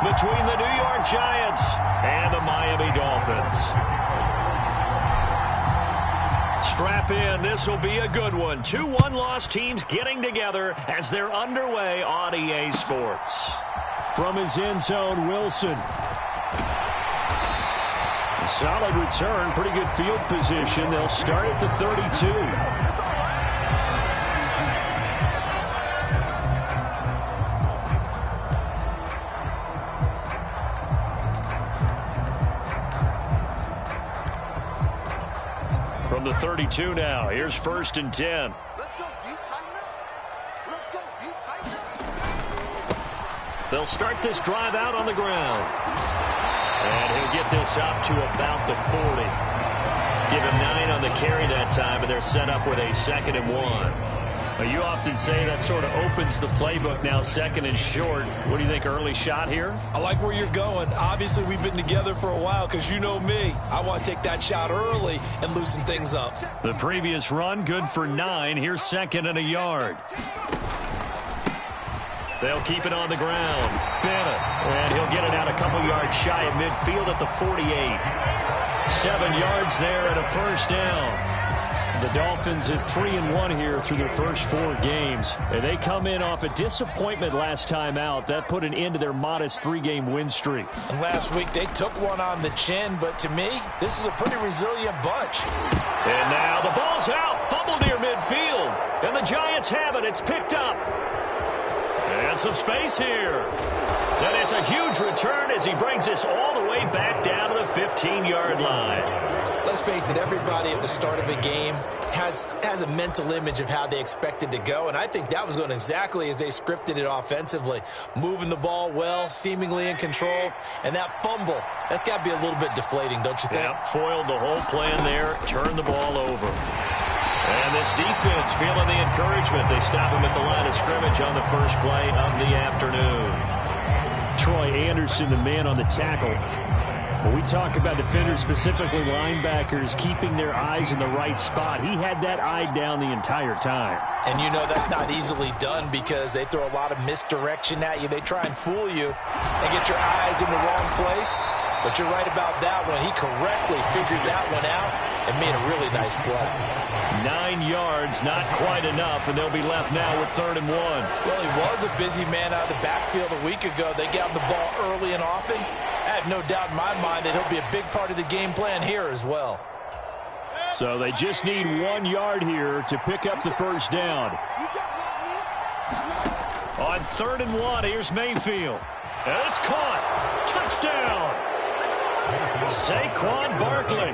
between the New York Giants and the Miami Dolphins. Strap in. This will be a good one. 2 one-loss teams getting together as they're underway on EA Sports. From his end zone, Wilson. Solid return, pretty good field position. They'll start at the 32. From the 32 now, here's 1st and 10. Let's go, deep, tighten up. Let's go, deep, tighten up. They'll start this drive out on the ground. And he'll get this up to about the 40. Give him 9 on the carry that time, and they're set up with a 2nd and 1. Well, you often say that sort of opens the playbook now, 2nd and short. What do you think, early shot here? I like where you're going. Obviously, we've been together for a while because you know me. I want to take that shot early and loosen things up. The previous run, good for 9. Here's 2nd and a yard. They'll keep it on the ground. Bennett. And he'll get it out a couple yards shy of midfield at the 48. 7 yards there and a 1st down. The Dolphins at 3-1 here through their first 4 games. And they come in off a disappointment last time out. That put an end to their modest 3-game win streak. And last week they took one on the chin, but to me, this is a pretty resilient bunch. And now the ball's out. Fumble near midfield. And the Giants have it. It's picked up. And some space here. And it's a huge return as he brings this all the way back down to the 15-yard line. Let's face it, everybody at the start of a game has a mental image of how they expect it to go, and I think that was going exactly as they scripted it offensively. Moving the ball well, seemingly in control, and that fumble, that's got to be a little bit deflating, don't you think? Yeah, foiled the whole plan there, turned the ball over. And this defense feeling the encouragement. They stop him at the line of scrimmage on the first play of the afternoon. Troy Anderson, the man on the tackle. When we talk about defenders, specifically linebackers, keeping their eyes in the right spot, he had that eye down the entire time. And you know that's not easily done because they throw a lot of misdirection at you. They try and fool you and get your eyes in the wrong place. But you're right about that one. He correctly figured that one out and made a really nice play. 9 yards, not quite enough, and they'll be left now with 3rd and 1. Well, he was a busy man out of the backfield a week ago. They got him the ball early and often. I have no doubt in my mind that he'll be a big part of the game plan here as well. So they just need 1 yard here to pick up the 1st down. On 3rd and 1, here's Mayfield. And it's caught. Touchdown. Saquon Barkley,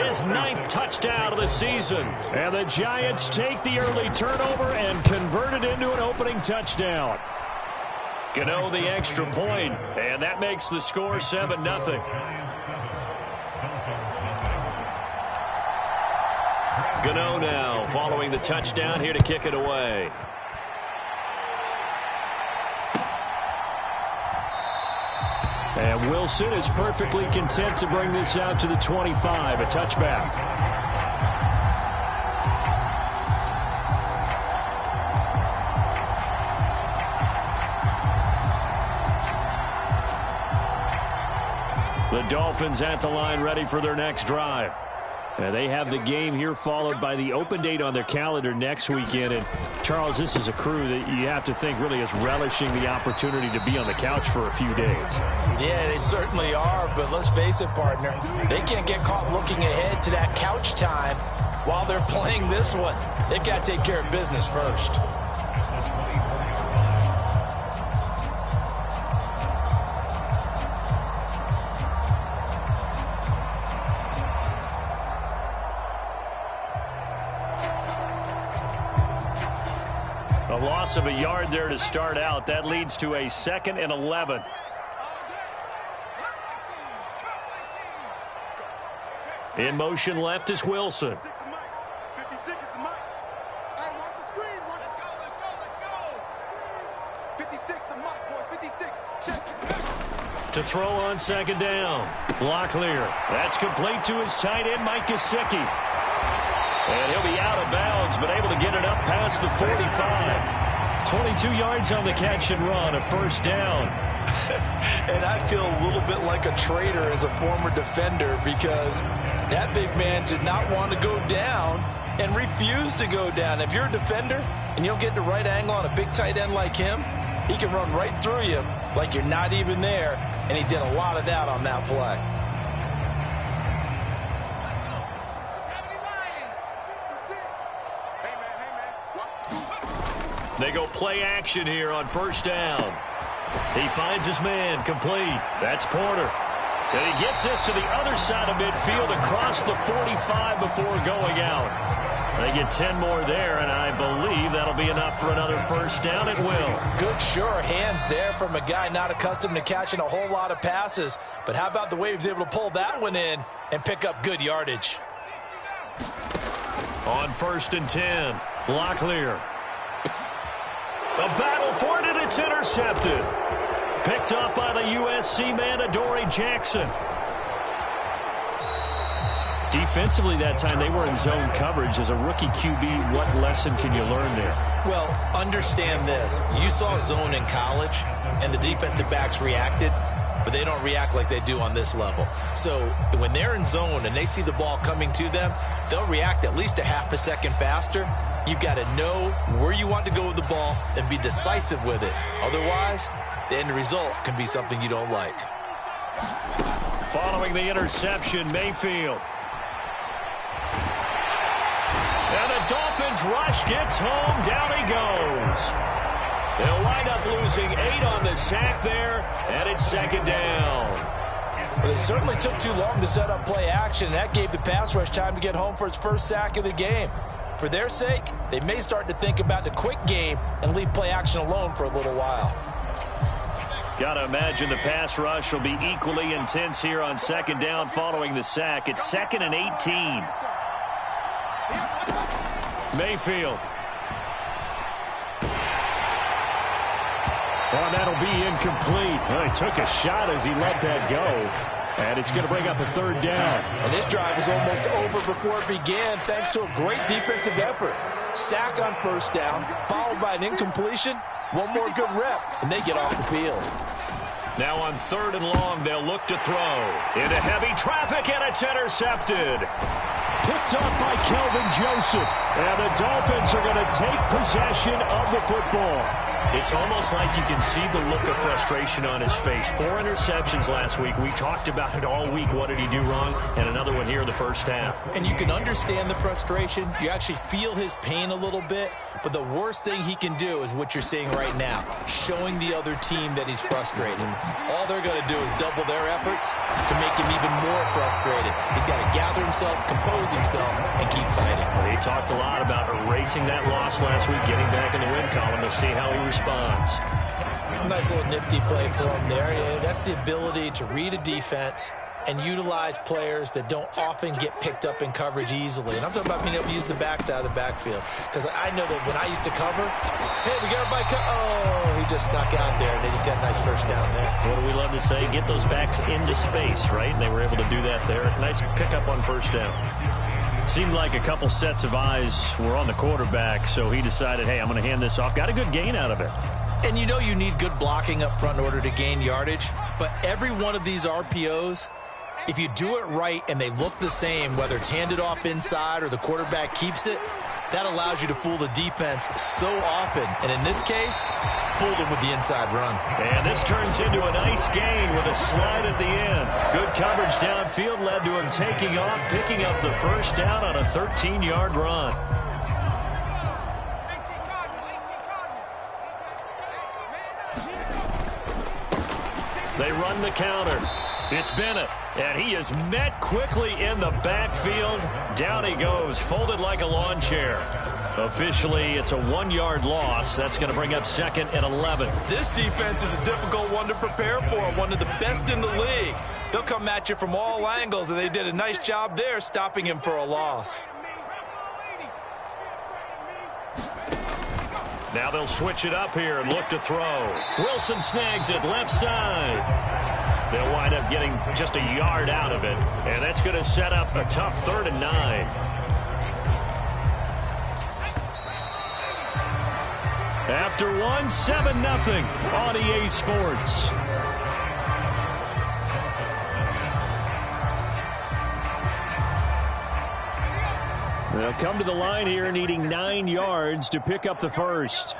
his 9th touchdown of the season. And the Giants take the early turnover and convert it into an opening touchdown. Gano the extra point, and that makes the score 7-0. Gano now following the touchdown here to kick it away. And Wilson is perfectly content to bring this out to the 25, a touchback. The Dolphins at the line ready for their next drive. They have the game here followed by the open date on their calendar next weekend. And, Charles, this is a crew that you have to think really is relishing the opportunity to be on the couch for a few days. Yeah, they certainly are, but let's face it, partner. They can't get caught looking ahead to that couch time while they're playing this one. They've got to take care of business first. A loss of a yard there to start out. That leads to a 2nd and 11. In motion left is Wilson. 56 is the mic. Hey, watch the screen. Let's go. 56, the mic, boys. 56. Check. To throw on 2nd down. Block clear. That's complete to his tight end, Mike Gesicki. And he'll be out of bounds, but able to get it up past the 45. 22 yards on the catch and run, a 1st down. And I feel a little bit like a traitor as a former defender because that big man did not want to go down and refused to go down. If you're a defender and you don't get the right angle on a big tight end like him, he can run right through you like you're not even there, and he did a lot of that on that play. They go play action here on first down. He finds his man, complete. That's Porter. And he gets this to the other side of midfield across the 45 before going out. They get 10 more there, and I believe that'll be enough for another first down. It will. Good, sure hands there from a guy not accustomed to catching a whole lot of passes. But how about the way he was able to pull that one in and pick up good yardage? On first and 10, Locklear. A battle for it, and it's intercepted. Picked up by the USC man, Adoree Jackson. Defensively that time, they were in zone coverage. As a rookie QB, what lesson can you learn there? Well, understand this. You saw zone in college, and the defensive backs reacted, but they don't react like they do on this level. So when they're in zone and they see the ball coming to them, they'll react at least a half a second faster. You've got to know where you want to go with the ball and be decisive with it. Otherwise, the end result can be something you don't like. Following the interception, Mayfield. And the Dolphins rush gets home. Down he goes. They'll wind up losing 8 on the sack there, and it's second down. Well, it certainly took too long to set up play action, and that gave the pass rush time to get home for its first sack of the game. For their sake, they may start to think about the quick game and leave play action alone for a little while. Got to imagine the pass rush will be equally intense here on second down following the sack. It's 2nd and 18. Mayfield. Oh, that'll be incomplete. Well, he took a shot as he let that go. And it's going to bring up a third down. And this drive is almost over before it began thanks to a great defensive effort. Sack on first down, followed by an incompletion. One more good rep, and they get off the field. Now on 3rd and long, they'll look to throw. Into heavy traffic, and it's intercepted. Picked up by Kelvin Joseph. And the Dolphins are going to take possession of the football. It's almost like you can see the look of frustration on his face. 4 interceptions last week. We talked about it all week. What did he do wrong? And another one here in the first half. And you can understand the frustration. You actually feel his pain a little bit. But the worst thing he can do is what you're seeing right now, showing the other team that he's frustrated. All they're going to do is double their efforts to make him even more frustrated. He's got to gather himself, compose himself, and keep fighting. Well, he talked a lot about erasing that loss last week, getting back in the win column. We'll see how he responds. Nice little nifty play for him there. Yeah, that's the ability to read a defense and utilize players that don't often get picked up in coverage easily. And I'm talking about being able to use the backs out of the backfield. Because I know that when I used to cover, hey, we got everybody oh, he just snuck out there, and they just got a nice first down there. What do we love to say? Get those backs into space, right? And they were able to do that there. Nice pickup on first down. Seemed like a couple sets of eyes were on the quarterback, so he decided, hey, I'm going to hand this off. Got a good gain out of it. And you know you need good blocking up front in order to gain yardage, but every one of these RPOs, if you do it right and they look the same, whether it's handed off inside or the quarterback keeps it, that allows you to fool the defense so often. And in this case, fooled them with the inside run. And this turns into a nice gain with a slide at the end. Good coverage downfield led to him taking off, picking up the first down on a 13-yard run. They run the counter. It's Bennett, and he is met quickly in the backfield. Down he goes, folded like a lawn chair. Officially, it's a 1-yard loss. That's going to bring up 2nd and 11. This defense is a difficult one to prepare for, one of the best in the league. They'll come at you from all angles, and they did a nice job there stopping him for a loss. Now they'll switch it up here and look to throw. Wilson snags it left side. They'll wind up getting just a yard out of it, and that's going to set up a tough 3rd and 9. After 1, 7-0 on EA Sports. They'll come to the line here needing 9 yards to pick up the first.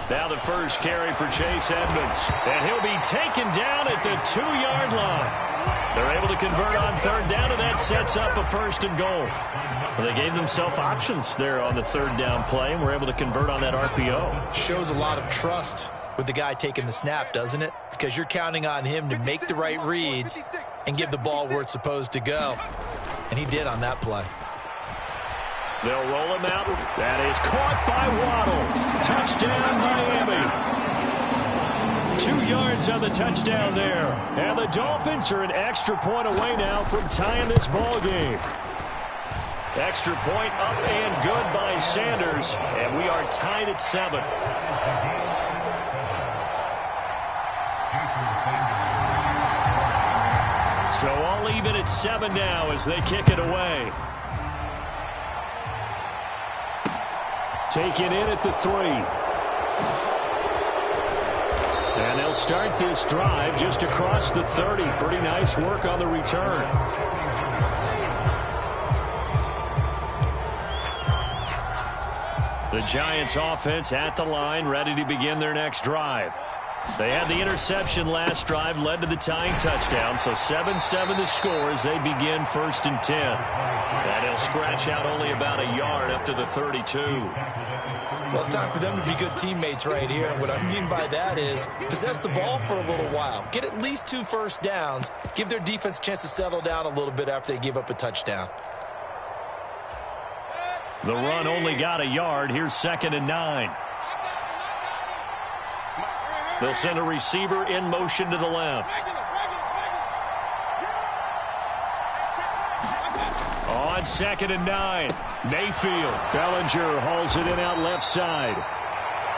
Now the first carry for Chase Edmonds. And he'll be taken down at the 2-yard line. They're able to convert on third down, and that sets up a first and goal. Well, they gave themselves options there on the third down play, and were able to convert on that RPO. Shows a lot of trust with the guy taking the snap, doesn't it? Because you're counting on him to make the right reads and give the ball where it's supposed to go. And he did on that play. They'll roll him out. That is caught by Waddle. Touchdown, Miami. 2 yards on the touchdown there. And the Dolphins are an extra point away now from tying this ball game. Extra point up and good by Sanders. And we are tied at 7. So all even at 7 now as they kick it away. Taken in at the 3. And they'll start this drive just across the 30. Pretty nice work on the return. The Giants offense at the line, ready to begin their next drive. They had the interception last drive, led to the tying touchdown, so 7-7 the score as they begin 1st and 10. And he'll scratch out only about a yard up to the 32. Well, it's time for them to be good teammates right here. And what I mean by that is possess the ball for a little while. Get at least 2 first downs. Give their defense a chance to settle down a little bit after they give up a touchdown. The run only got a yard. Here's 2nd and 9. They'll send a receiver in motion to the left. On 2nd and 9, Mayfield. Bellinger hauls it in out left side.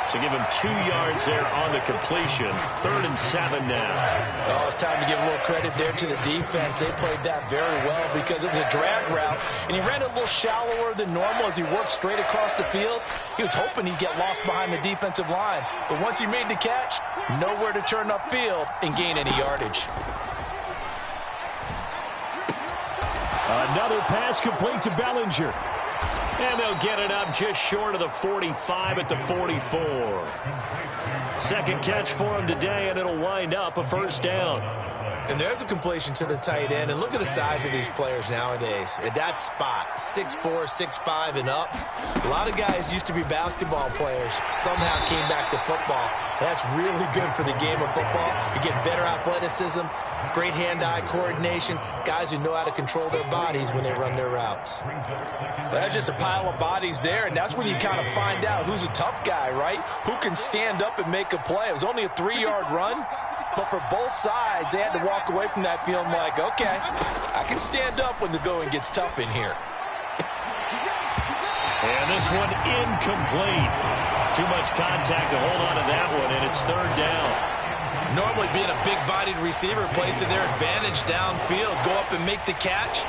So give him 2 yards there on the completion. 3rd and 7 now. Oh, it's time to give a little credit there to the defense. They played that very well because it was a drag route, and he ran a little shallower than normal as he worked straight across the field. He was hoping he'd get lost behind the defensive line, but once he made the catch, nowhere to turn upfield and gain any yardage. Another pass complete to Bellinger. And they'll get it up just short of the 45 at the 44. Second catch for him today, and it'll wind up a first down. And there's a completion to the tight end. And look at the size of these players nowadays. At that spot, 6'4", 6'5", and up. A lot of guys used to be basketball players. Somehow came back to football. That's really good for the game of football. You get better athleticism, great hand-eye coordination, guys who know how to control their bodies when they run their routes. That's just a pile of bodies there, and that's when you kind of find out who's a tough guy, right? Who can stand up and make a play. It was only a 3-yard run. But for both sides, they had to walk away from that feeling like, okay, I can stand up when the going gets tough in here. And this one incomplete. Too much contact to hold on to that one, and it's 3rd down. Normally being a big-bodied receiver plays to their advantage downfield. Go up and make the catch,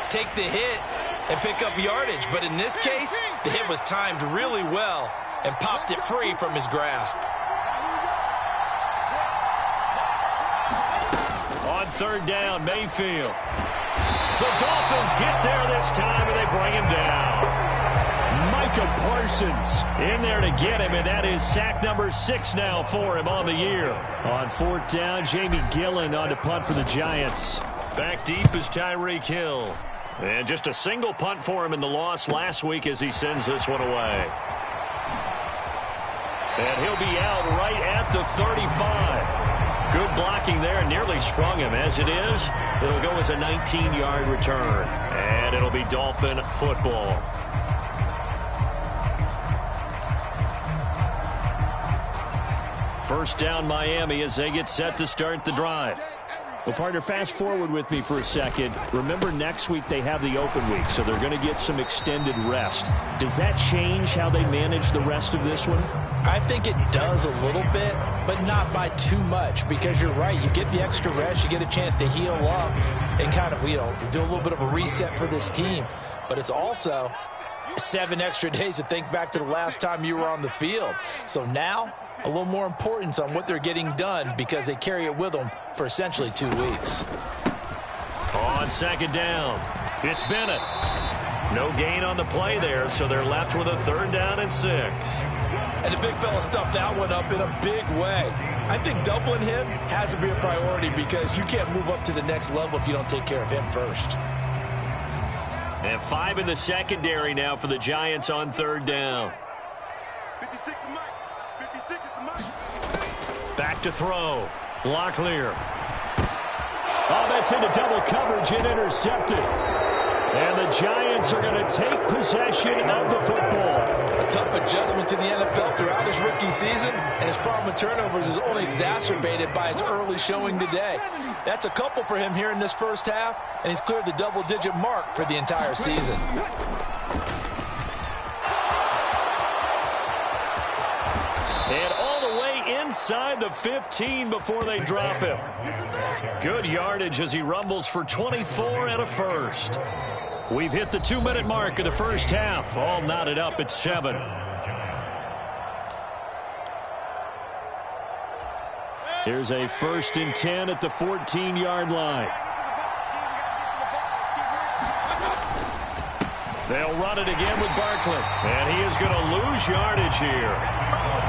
take the hit, and pick up yardage. But in this case, the hit was timed really well and popped it free from his grasp. On 3rd down, Mayfield. The Dolphins get there this time, and they bring him down. Micah Parsons in there to get him, and that is sack number 6 now for him on the year. On 4th down, Jamie Gillen on to punt for the Giants. Back deep is Tyreek Hill. And just a single punt for him in the loss last week as he sends this one away. And he'll be out right at the 35. Good blocking there, and nearly sprung him. As it is, it'll go as a 19-yard return. And it'll be Dolphin football. First down, Miami, as they get set to start the drive. Well, partner, fast forward with me for a second. Remember, next week they have the open week, so they're going to get some extended rest. Does that change how they manage the rest of this one? I think it does a little bit, but not by too much, because you're right. You get the extra rest, you get a chance to heal up and kind of, do a little bit of a reset for this team. But it's also 7 extra days to think back to the last time you were on the field. So now, a little more importance on what they're getting done because they carry it with them for essentially 2 weeks. On second down, it's Bennett. No gain on the play there, so they're left with a 3rd down and 6. And the big fella stuffed that one up in a big way. I think doubling him has to be a priority because you can't move up to the next level if you don't take care of him first. And 5 in the secondary now for the Giants on 3rd down. 56 is Mike. 56 is the Mike. Back to throw. Locklear. Oh, that's into double coverage and intercepted. And the Giants are going to take possession of the football. A tough adjustment to the NFL throughout his rookie season, and his problem with turnovers is only exacerbated by his early showing today. That's a couple for him here in this first half, and he's cleared the double-digit mark for the entire season. And all the way inside the 15 before they drop him. Good yardage as he rumbles for 24 and a first. We've hit the 2-minute mark of the first half. All knotted up at 7. Here's a 1st and 10 at the 14-yard line. They'll run it again with Barkley. And he is going to lose yardage here.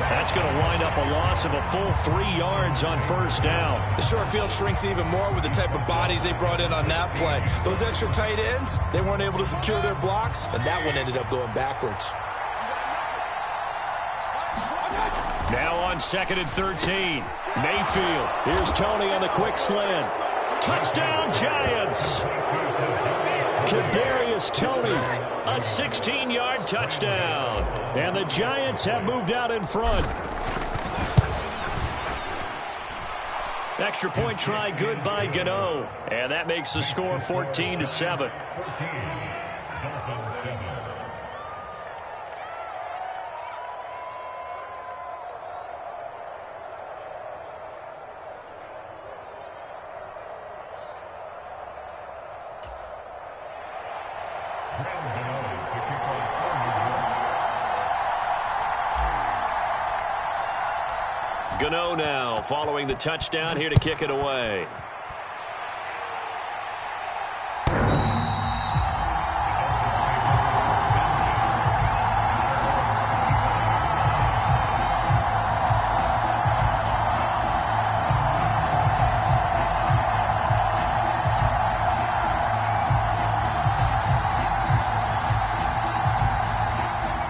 That's going to wind up a loss of a full 3 yards on 1st down. The short field shrinks even more with the type of bodies they brought in on that play. Those extra tight ends, they weren't able to secure their blocks, and that one ended up going backwards. Now on 2nd and 13. Mayfield. Here's Tony on the quick slant. Touchdown, Giants. Kadarius Toney, a 16-yard touchdown. And the Giants have moved out in front. Extra point try good by Gano. And that makes the score 14-7. Gano now following the touchdown here to kick it away.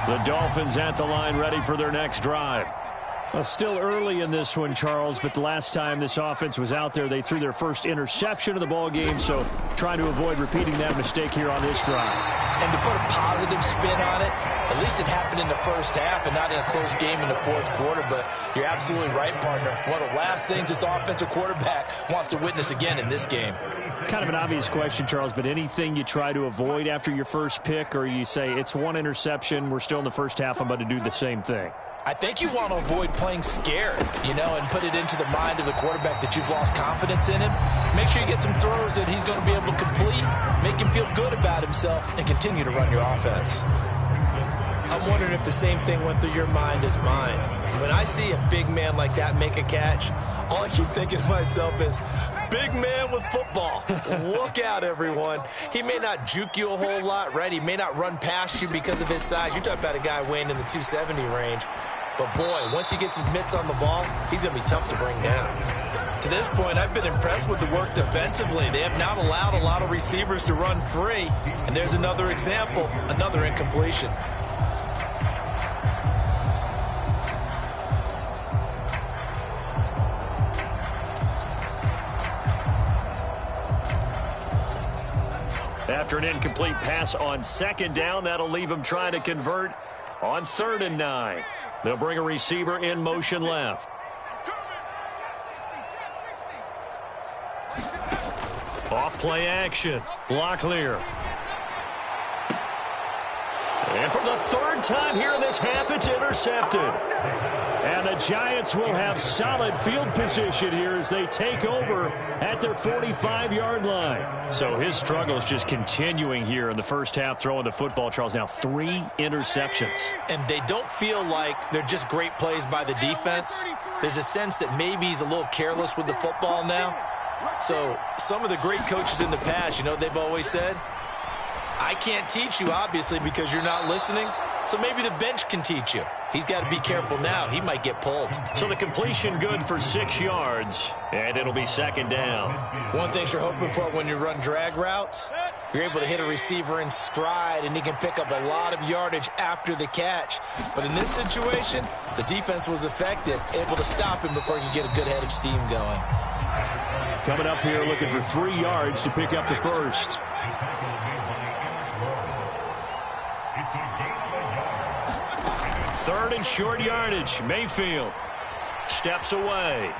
The Dolphins at the line ready for their next drive. Well, still early in this one, Charles, but the last time this offense was out there, they threw their first interception of the ball game, so trying to avoid repeating that mistake here on this drive. And to put a positive spin on it, at least it happened in the first half and not in a close game in the 4th quarter, but you're absolutely right, partner. One of the last things this offensive quarterback wants to witness again in this game. Kind of an obvious question, Charles, but anything you try to avoid after your first pick, or you say it's one interception, we're still in the first half, I'm about to do the same thing? I think you want to avoid playing scared, and put it into the mind of the quarterback that you've lost confidence in him. Make sure you get some throws that he's going to be able to complete, make him feel good about himself, and continue to run your offense. I'm wondering if the same thing went through your mind as mine. When I see a big man like that make a catch, all I keep thinking to myself is, big man with football. Look out, everyone. He may not juke you a whole lot, right? He may not run past you because of his size. You're talking about a guy weighing in the 270 range. But, boy, once he gets his mitts on the ball, he's going to be tough to bring down. To this point, I've been impressed with the work defensively. They have not allowed a lot of receivers to run free. And there's another example, another incompletion. After an incomplete pass on 2nd down, that'll leave him trying to convert on 3rd and 9. They'll bring a receiver in motion left. Off play action. Locklear. And for the 3rd time here in this half, it's intercepted. And the Giants will have solid field position here as they take over at their 45-yard line. So his struggle is just continuing here in the first half, throwing the football, Charles. Now 3 interceptions. And they don't feel like they're just great plays by the defense. There's a sense that maybe he's a little careless with the football now. So some of the great coaches in the past, you know, they've always said, I can't teach you, obviously, because you're not listening. So maybe the bench can teach you. He's got to be careful now. He might get pulled. So the completion good for 6 yards, and it'll be second down. One thing you're hoping for when you run drag routes, you're able to hit a receiver in stride, and he can pick up a lot of yardage after the catch. But in this situation, the defense was effective, able to stop him before he could get a good head of steam going. Coming up here looking for 3 yards to pick up the first. Third and short yardage. Mayfield steps away.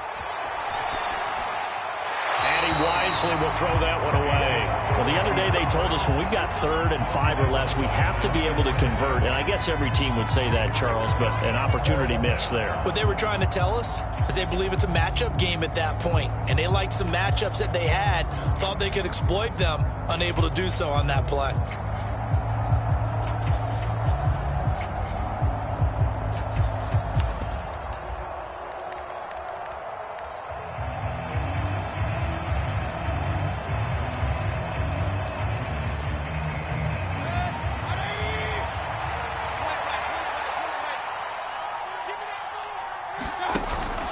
And he wisely will throw that one away. Well, the other day they told us when we've got 3rd and 5 or less, we have to be able to convert. And I guess every team would say that, Charles, but an opportunity missed there. What they were trying to tell us is they believe it's a matchup game at that point. And they liked some matchups that they had, thought they could exploit them, unable to do so on that play.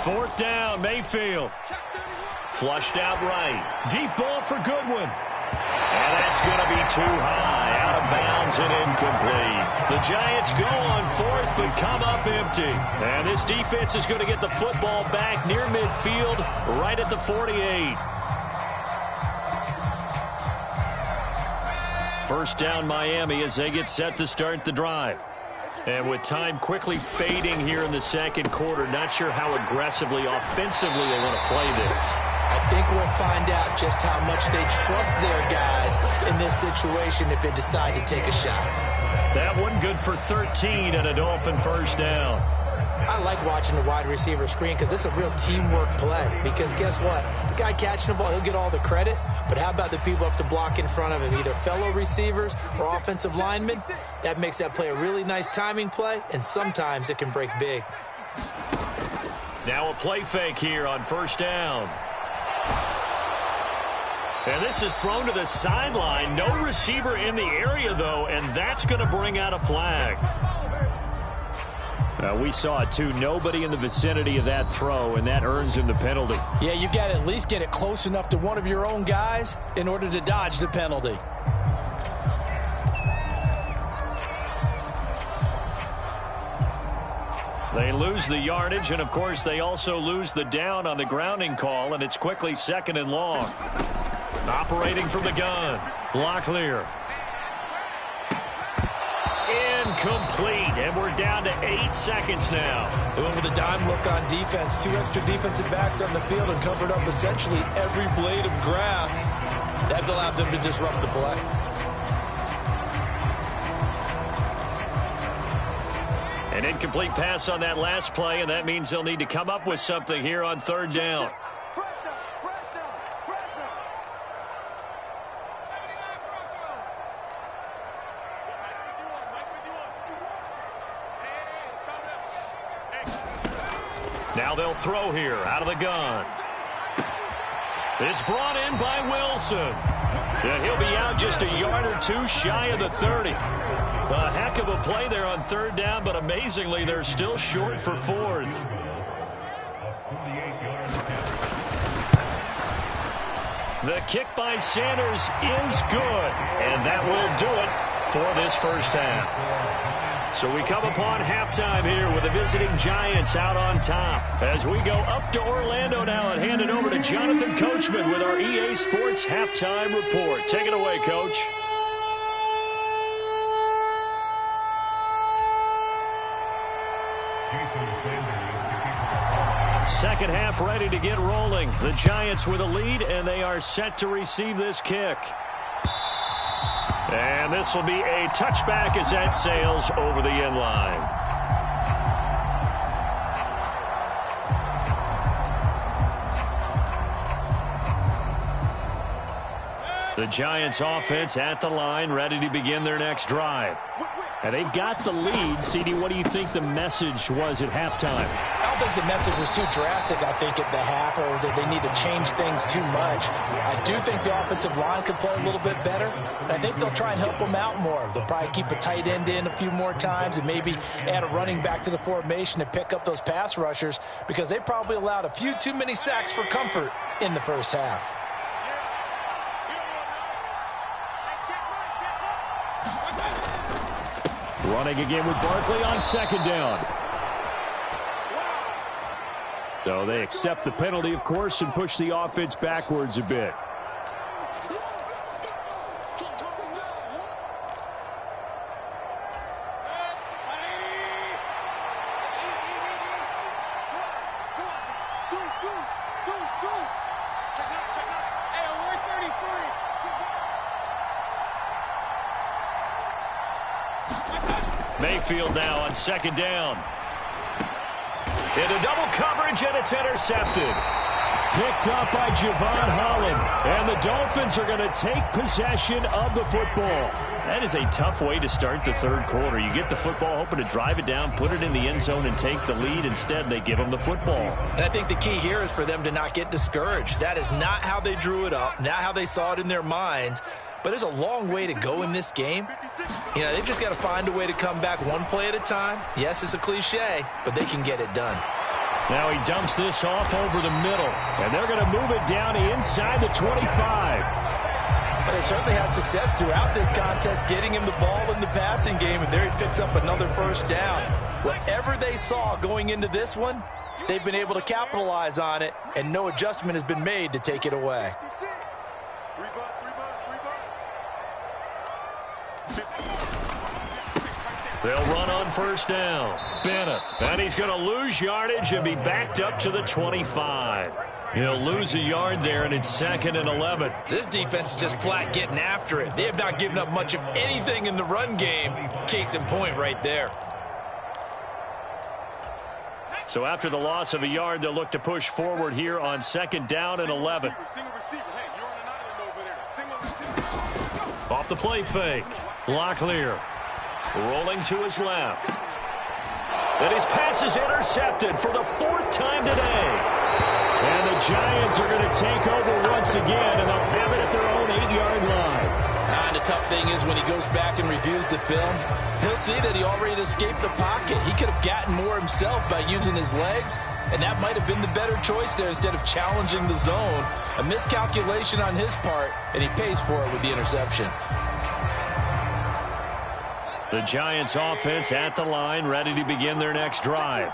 Fourth down, Mayfield. Flushed out right. Deep ball for Goodwin. And that's going to be too high. Out of bounds and incomplete. The Giants go on 4th but come up empty. And this defense is going to get the football back near midfield, right at the 48. First down, Miami, as they get set to start the drive. And with time quickly fading here in the second quarter, not sure how aggressively, offensively they want to play this. I think we'll find out just how much they trust their guys in this situation if they decide to take a shot. That one good for 13 and a Dolphin first down. I like watching the wide receiver screen because it's a real teamwork play. Because guess what? The guy catching the ball, he'll get all the credit. But how about the people have to block in front of him, either fellow receivers or offensive linemen? That makes that play a really nice timing play, and sometimes it can break big. Now a play fake here on first down. And this is thrown to the sideline. No receiver in the area, though, and that's going to bring out a flag. We saw it, too. Nobody in the vicinity of that throw, and that earns him the penalty. Yeah, you got to at least get it close enough to one of your own guys in order to dodge the penalty. They lose the yardage, and, of course, they also lose the down on the grounding call, and it's quickly 2nd and long. Operating from the gun. Locklear. Incomplete, and we're down to 8 seconds now. They went with a dime look on defense. 2 extra defensive backs on the field and covered up essentially every blade of grass. That allowed them to disrupt the play. An incomplete pass on that last play, and that means they'll need to come up with something here on 3rd down. Now they'll throw here out of the gun. It's brought in by Wilson. And he'll be out just a yard or 2 shy of the 30. A heck of a play there on 3rd down, but amazingly, they're still short for 4th. The kick by Sanders is good, and that will do it for this first half. So we come upon halftime here with the visiting Giants out on top. As we go up to Orlando now and hand it over to Jonathan Coachman with our EA Sports Halftime Report. Take it away, Coach. Second half ready to get rolling. The Giants with a lead, and they are set to receive this kick. And this will be a touchback as that sails over the end line. The Giants offense at the line, ready to begin their next drive. And they've got the lead. CD, what do you think the message was at halftime? don't think the message was too drastic, I think, at the half, or that they need to change things too much. I do think the offensive line could play a little bit better. And I think they'll try and help them out more. They'll probably keep a tight end in a few more times and maybe add a running back to the formation to pick up those pass rushers, because they probably allowed a few too many sacks for comfort in the first half. Running again with Barkley on second down. So they accept the penalty, of course, and push the offense backwards a bit. Mayfield now on second down. Into double coverage, and it's intercepted. Picked up by Javon Holland. And the Dolphins are going to take possession of the football. That is a tough way to start the third quarter. You get the football, hoping to drive it down, put it in the end zone, and take the lead. Instead, they give them the football. And I think the key here is for them to not get discouraged. That is not how they drew it up, not how they saw it in their minds. But there's a long way to go in this game. You know, they've just got to find a way to come back one play at a time. Yes, it's a cliche, but they can get it done. Now he dumps this off over the middle, and they're going to move it down inside the 25. But they certainly had success throughout this contest, getting him the ball in the passing game, and there he picks up another first down. Whatever they saw going into this one, they've been able to capitalize on it, and no adjustment has been made to take it away. They'll run on first down. Bennett. And he's going to lose yardage and be backed up to the 25. He'll lose a yard there, and it's 2nd and 11. This defense is just flat getting after it. They have not given up much of anything in the run game. Case in point right there. So after the loss of a yard, they'll look to push forward here on 2nd down and 11. Off the play fake. Locklear. Rolling to his left. And his pass is intercepted for the 4th time today. And the Giants are going to take over once again, and they'll have it at their own 8-yard line. And the tough thing is when he goes back and reviews the film, he'll see that he already escaped the pocket. He could have gotten more himself by using his legs, and that might have been the better choice there instead of challenging the zone. A miscalculation on his part, and he pays for it with the interception. The Giants offense at the line, ready to begin their next drive.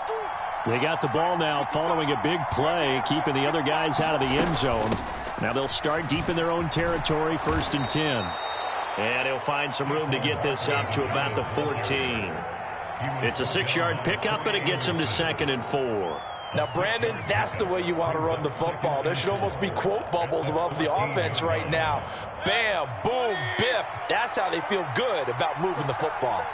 They got the ball now following a big play, keeping the other guys out of the end zone. Now they'll start deep in their own territory, 1st and 10. And he'll find some room to get this up to about the 14. It's a 6-yard pickup, and it gets him to 2nd and 4. Now, Brandon, that's the way you want to run the football. There should almost be quote bubbles above the offense right now. Bam, boom, biff. That's how they feel good about moving the football.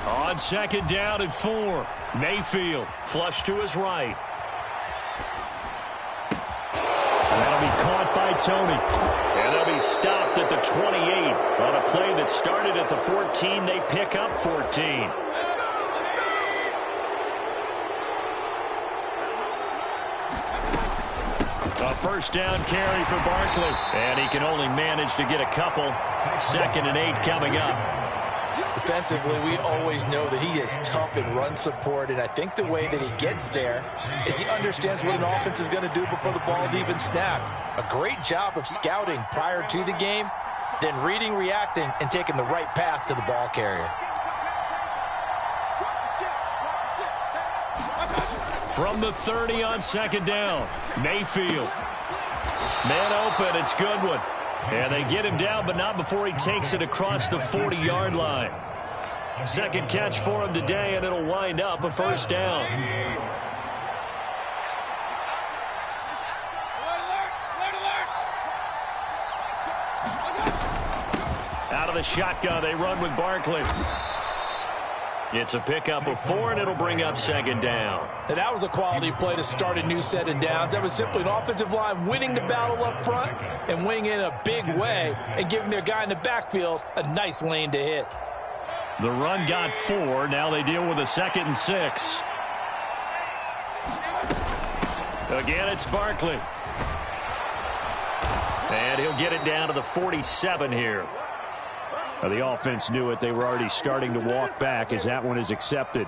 On 2nd down and 4, Mayfield flush to his right. And that'll be caught by Tony. And they'll be stopped at the 28. On a play that started at the 14, they pick up 14. A first down carry for Barkley. And he can only manage to get a couple. 2nd and 8 coming up. Defensively, we always know that he is tough in run support, and I think the way that he gets there is he understands what an offense is going to do before the ball's even snapped. A great job of scouting prior to the game, then reading, reacting, and taking the right path to the ball carrier. From the 30 on 2nd down, Mayfield. Man open, it's Goodwin. And they get him down, but not before he takes it across the 40-yard line. 2nd catch for him today, and it'll wind up a first down. Out of the shotgun, they run with Barkley. It's a pickup of 4, and it'll bring up 2nd down. And that was a quality play to start a new set of downs. That was simply an offensive line winning the battle up front and winning in a big way and giving their guy in the backfield a nice lane to hit. The run got 4. Now they deal with a 2nd and 6. Again, it's Barkley. And he'll get it down to the 47 here. Now, the offense knew it. They were already starting to walk back as that one is accepted.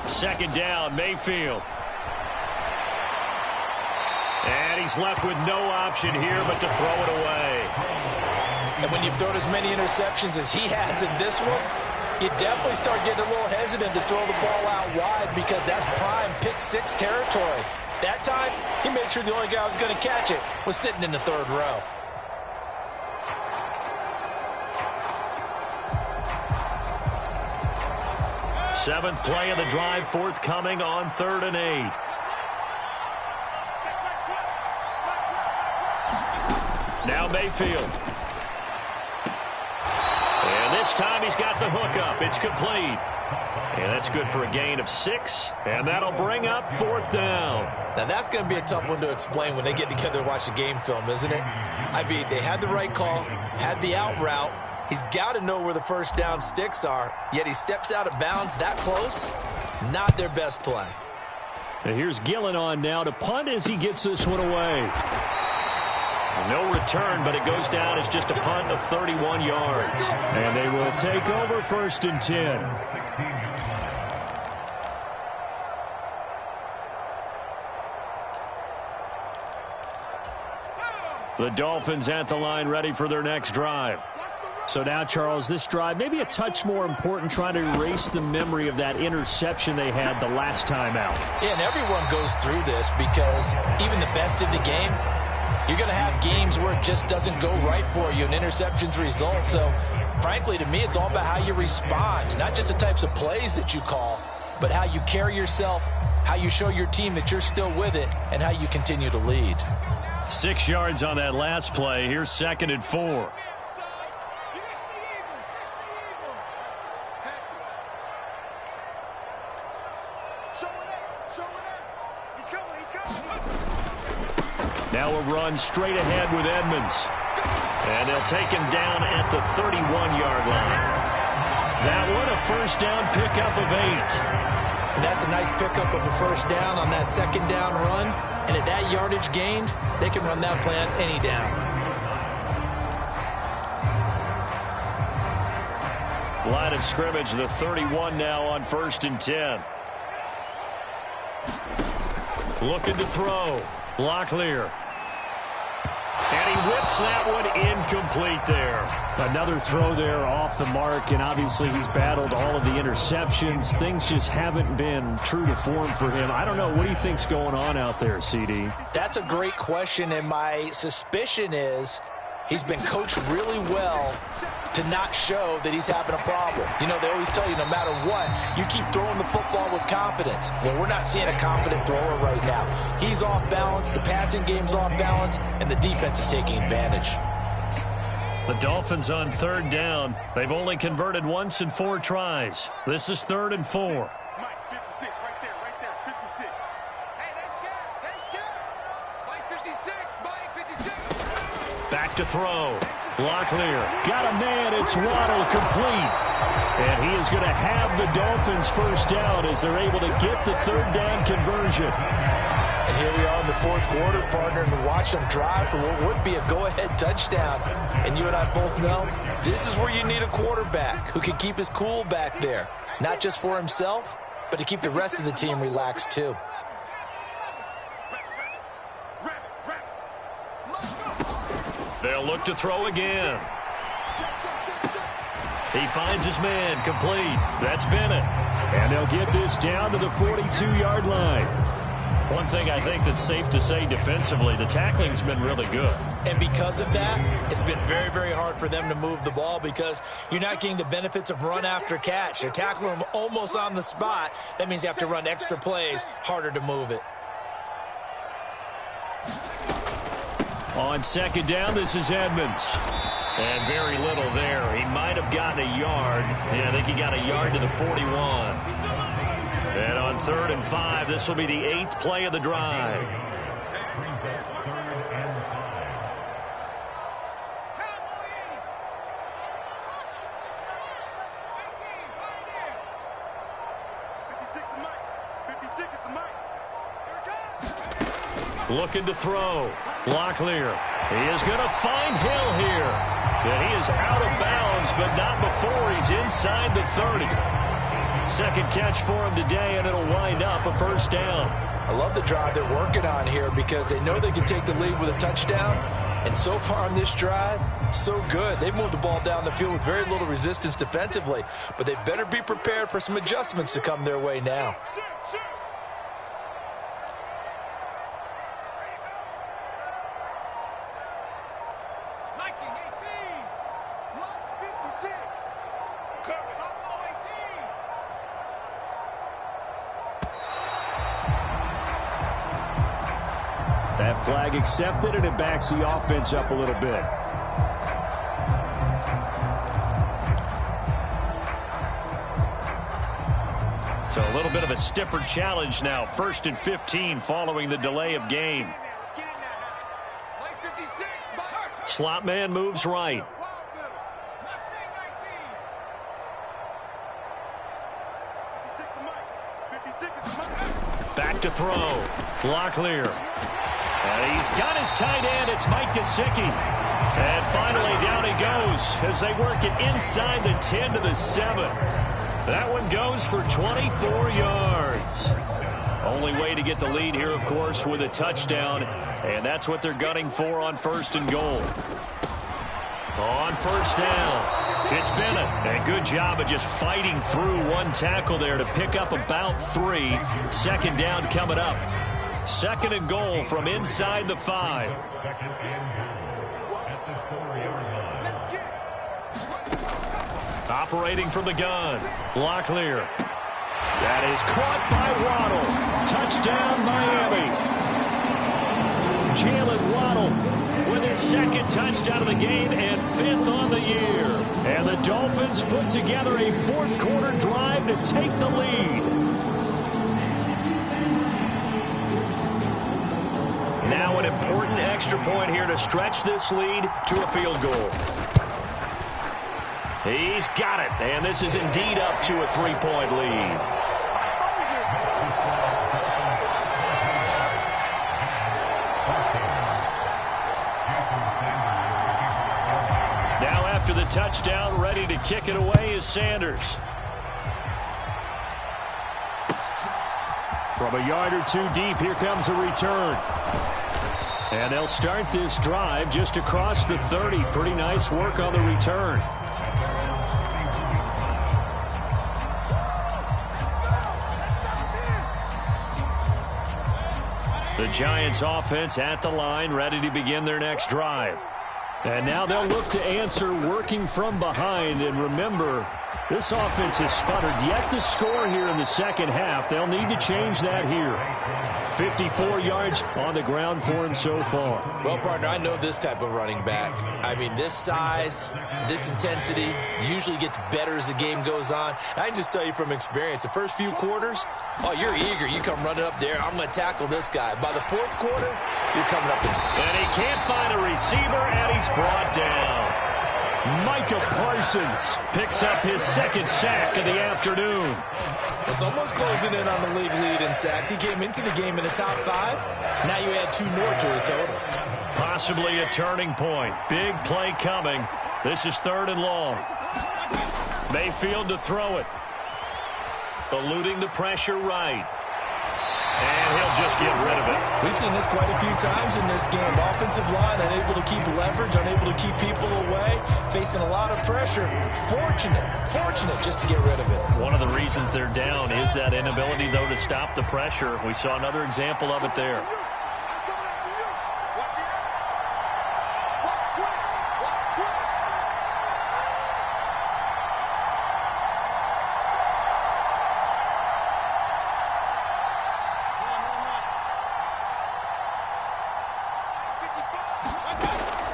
Second down, Mayfield. And he's left with no option here but to throw it away. And when you've thrown as many interceptions as he has in this one, you definitely start getting a little hesitant to throw the ball out wide because that's prime pick 6 territory. That time, he made sure the only guy who was going to catch it was sitting in the 3rd row. Seventh play of the drive, forthcoming on 3rd and 8. Now Mayfield. And this time he's got the hook up. It's complete. And that's good for a gain of 6. And that'll bring up 4th down. Now that's going to be a tough one to explain when they get together and watch the game film, isn't it? I mean, they had the right call, had the out route. He's got to know where the first down sticks are, yet he steps out of bounds that close. Not their best play. And here's Gillen on now to punt as he gets this one away. No return, but it goes down as just a punt of 31 yards. And they will take over 1st and 10. The Dolphins at the line, ready for their next drive. So now, Charles, this drive maybe a touch more important, trying to erase the memory of that interception they had the last time out. Yeah, and everyone goes through this because even the best in the game, you're going to have games where it just doesn't go right for you and interceptions result. So, frankly, to me, it's all about how you respond, not just the types of plays that you call, but how you carry yourself, how you show your team that you're still with it, and how you continue to lead. 6 yards on that last play. Here's 2nd and 4. Now a run straight ahead with Edmonds. And they'll take him down at the 31-yard line. That one a first down pickup of 8. And that's a nice pickup of a first down on that 2nd down run. And at that yardage gained, they can run that play on any down. Line of scrimmage, the 31 now on 1st and 10. Looking to throw. Locklear. And he whips that one incomplete there. Another throw there off the mark, and obviously he's battled all of the interceptions. Things just haven't been true to form for him. I don't know. What do you think's going on out there, CD? That's a great question, and my suspicion is he's been coached really well to not show that he's having a problem. You know, they always tell you no matter what, you keep throwing the football with confidence. Well, we're not seeing a confident thrower right now. He's off balance, the passing game's off balance, and the defense is taking advantage. The Dolphins on 3rd down. They've only converted once in 4 tries. This is 3rd and 4. Mike, 56, right there, 56. Hey, they scared. Mike, 56, Mike, 56. Back to throw. Locklear got a man. It's Waddle, complete. And he is going to have the Dolphins first down as they're able to get the 3rd down conversion. And here we are in the 4th quarter, partner, and watch them drive for what would be a go-ahead touchdown. And you and I both know this is where you need a quarterback who can keep his cool back there, not just for himself, but to keep the rest of the team relaxed too. They'll look to throw again. He finds his man, complete. That's Bennett. And they'll get this down to the 42-yard line. One thing I think that's safe to say defensively, the tackling's been really good. And because of that, it's been very, very hard for them to move the ball because you're not getting the benefits of run after catch. They're tackling them almost on the spot. That means you have to run extra plays, harder to move it. On second down, this is Edmonds. And very little there. He might have gotten a yard. Yeah, I think he got a yard to the 41. And on 3rd and 5, this will be the 8th play of the drive. Looking to throw. Locklear. He is going to find Hill here. And he is out of bounds, but not before he's inside the 30. Second catch for him today, and it'll wind up a first down. I love the drive they're working on here because they know they can take the lead with a touchdown. And so far on this drive, so good. They've moved the ball down the field with very little resistance defensively, but they better be prepared for some adjustments to come their way now. That flag accepted, and it backs the offense up a little bit. So a little bit of a stiffer challenge now. 1st and 15 following the delay of game. Slot man moves right. Back to throw. Locklear. And he's got his tight end. It's Mike Gesicki. And finally down he goes as they work it inside the 10 to the 7. That one goes for 24 yards. Only way to get the lead here, of course, with a touchdown. And that's what they're gunning for on 1st and goal. On 1st down, it's Bennett. And good job of just fighting through one tackle there to pick up about 3. 2nd down coming up. 2nd and goal from inside the 5. Operating from the gun. Locklear. That is caught by Waddle. Touchdown, Miami. Jalen Waddle with his 2nd touchdown of the game and 5th on the year. And the Dolphins put together a 4th quarter drive to take the lead. Now an important extra point here to stretch this lead to a field goal. He's got it, and this is indeed up to a 3-point lead. Now after the touchdown, ready to kick it away is Sanders. From a yard or 2 deep, here comes a return. And they'll start this drive just across the 30. Pretty nice work on the return. The Giants offense at the line, ready to begin their next drive. And now they'll look to answer working from behind. And remember, this offense has sputtered yet to score here in the 2nd half. They'll need to change that here. 54 yards on the ground for him so far. Well, partner, I know this type of running back. I mean, this size, this intensity usually gets better as the game goes on. I can just tell you from experience, the first few quarters, oh, you're eager. You come running up there. I'm going to tackle this guy. By the 4th quarter, you're coming up. And he can't find a receiver, and he's brought down. Micah Parsons picks up his 2nd sack of the afternoon. It's almost closing in on the league lead in sacks. He came into the game in the top 5. Now you add 2 more to his total. Possibly a turning point. Big play coming. This is 3rd and long. Mayfield to throw it. Eluding the pressure right. And he'll just get rid of it. We've seen this quite a few times in this game. Offensive line unable to keep leverage, unable to keep people away, facing a lot of pressure. Fortunate just to get rid of it. One of the reasons they're down is that inability, though, to stop the pressure. We saw another example of it there.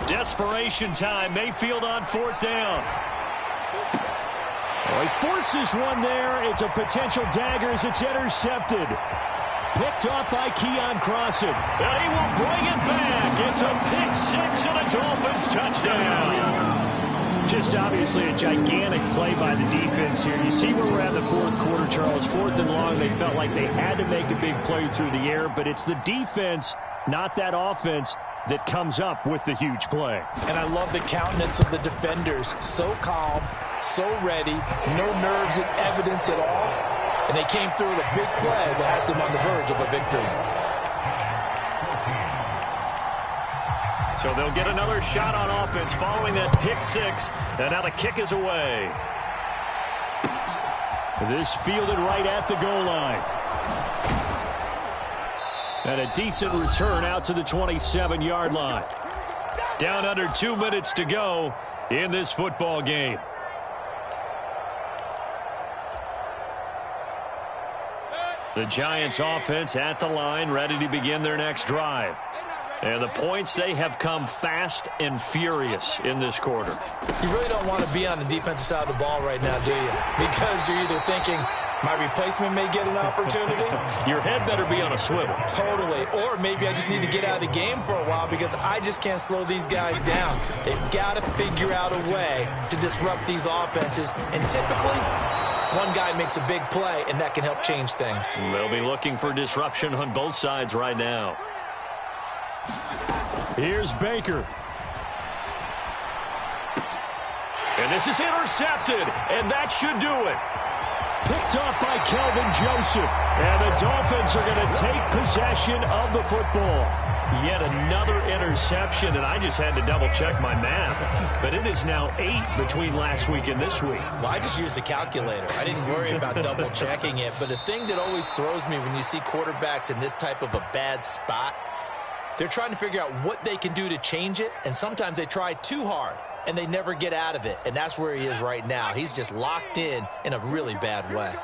Desperation time. Mayfield on 4th down. Oh, he forces one there. It's a potential dagger as it's intercepted. Picked off by Keon Crossan. And he will bring it back. It's a pick six and a Dolphins touchdown. Just obviously a gigantic play by the defense here. You see where we're at in the fourth quarter, Charles. 4th and long, they felt like they had to make a big play through the air, but it's the defense, not that offense, that comes up with the huge play. And I love the countenance of the defenders. So calm, so ready, no nerves and evidence at all. And they came through with a big play that has them on the verge of a victory. So they'll get another shot on offense following that pick six. And now the kick is away. This fielded right at the goal line. And a decent return out to the 27-yard line. Down under 2 minutes to go in this football game. The Giants offense at the line, ready to begin their next drive. And the points, they have come fast and furious in this quarter. You really don't want to be on the defensive side of the ball right now, do you? Because you're either thinking, my replacement may get an opportunity. Your head better be on a swivel. Totally. Or maybe I just need to get out of the game for a while because I just can't slow these guys down. They've got to figure out a way to disrupt these offenses. And typically, one guy makes a big play, and that can help change things. They'll be looking for disruption on both sides right now. Here's Baker. And this is intercepted, and that should do it. Picked off by Kelvin Joseph. And the Dolphins are going to take possession of the football. Yet another interception, and I just had to double-check my math. But it is now 8 between last week and this week. Well, I just used a calculator. I didn't worry about double-checking it. But the thing that always throws me when you see quarterbacks in this type of a bad spot, they're trying to figure out what they can do to change it, and sometimes they try too hard, and they never get out of it. And that's where he is right now. He's just locked in a really bad way.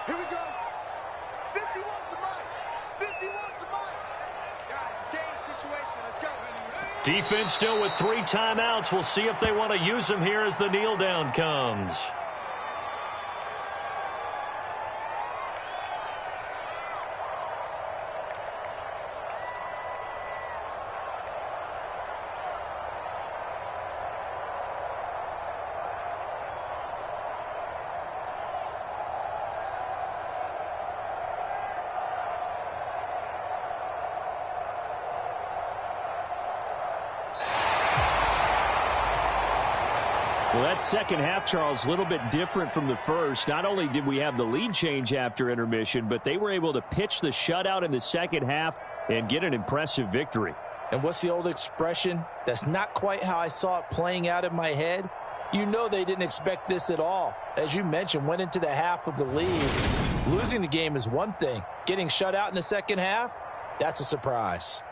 Here we go. 51's the mic. 51's the mic. Guys, it's game situation. Let's go. Defense still with 3 timeouts. We'll see if they want to use them here as the kneel down comes. Well, that second half, Charles, a little bit different from the first. Not only did we have the lead change after intermission, but they were able to pitch the shutout in the second half and get an impressive victory. And what's the old expression? That's not quite how I saw it playing out in my head. You know they didn't expect this at all. As you mentioned, went into the half of the lead. Losing the game is one thing. Getting shut out in the second half, that's a surprise.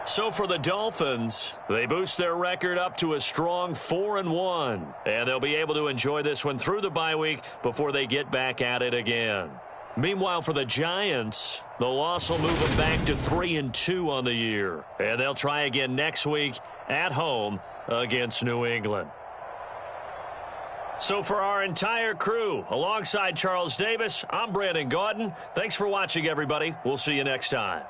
So for the Dolphins, they boost their record up to a strong 4-1. And they'll be able to enjoy this one through the bye week before they get back at it again. Meanwhile, for the Giants, the loss will move them back to 3-2 on the year. And they'll try again next week at home against New England. So for our entire crew, alongside Charles Davis, I'm Brandon Gaudin. Thanks for watching, everybody. We'll see you next time.